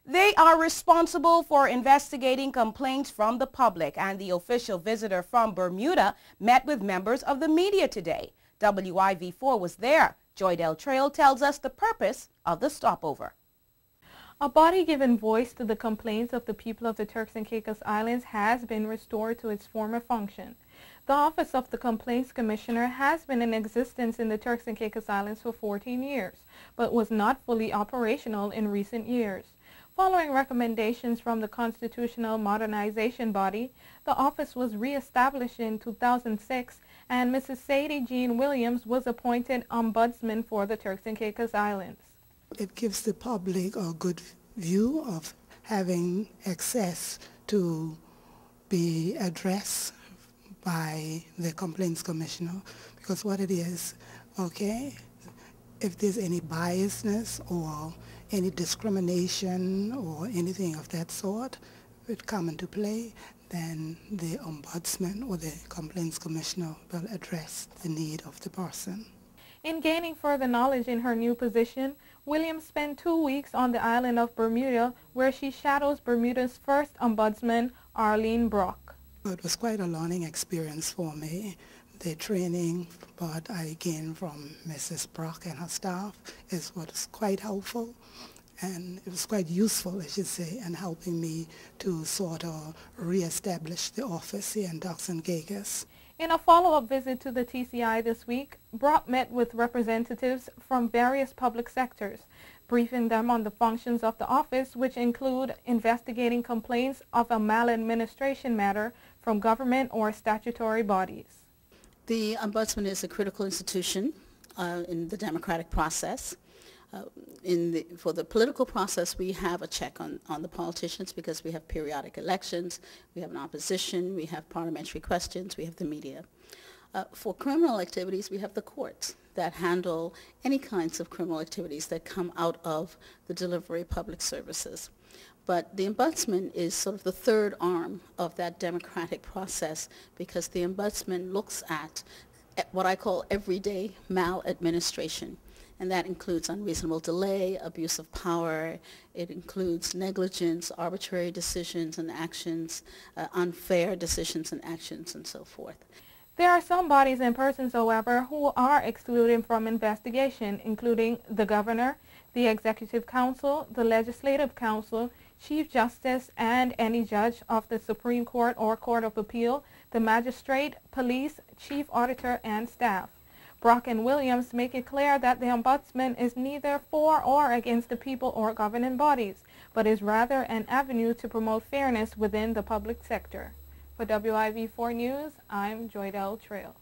They are responsible for investigating complaints from the public, and the official visitor from Bermuda met with members of the media today. WIV4 was there. Joy Del Trail tells us the purpose of the stopover. A body giving voice to the complaints of the people of the Turks and Caicos Islands has been restored to its former function. The Office of the Complaints Commissioner has been in existence in the Turks and Caicos Islands for 14 years, but was not fully operational in recent years. Following recommendations from the Constitutional Modernization Body, the office was re-established in 2006, and Mrs. Sadie Jean Williams was appointed Ombudsman for the Turks and Caicos Islands. It gives the public a good view of having access to be addressed by the Complaints Commissioner, because what it is, okay, if there's any biasness or any discrimination or anything of that sort would come into play, then the Ombudsman or the Complaints Commissioner will address the need of the person. In gaining further knowledge in her new position, Williams spent 2 weeks on the island of Bermuda, where she shadows Bermuda's first Ombudsman, Arlene Brock. It was quite a learning experience for me. The training what I gained from Mrs. Brock and her staff was quite helpful, and it was quite useful, I should say, in helping me to sort of re-establish the office here in Turks and Caicos. In a follow-up visit to the TCI this week, Brock met with representatives from various public sectors, briefing them on the functions of the office, which include investigating complaints of a maladministration matter from government or statutory bodies. The Ombudsman is a critical institution in the democratic process. For the political process, we have a check on the politicians because we have periodic elections, we have an opposition, we have parliamentary questions, we have the media. For criminal activities, we have the courts that handle any kinds of criminal activities that come out of the delivery of public services. But the Ombudsman is sort of the third arm of that democratic process, because the Ombudsman looks at what I call everyday maladministration. And that includes unreasonable delay, abuse of power. It includes negligence, arbitrary decisions and actions, unfair decisions and actions, and so forth. There are some bodies and persons, however, who are excluded from investigation, including the Governor, the Executive Council, the Legislative Council, Chief Justice, and any judge of the Supreme Court or Court of Appeal, the magistrate, police, chief auditor, and staff. Brock and Williams make it clear that the Ombudsman is neither for or against the people or governing bodies, but is rather an avenue to promote fairness within the public sector. For WIV4 News, I'm Joy Del Trail.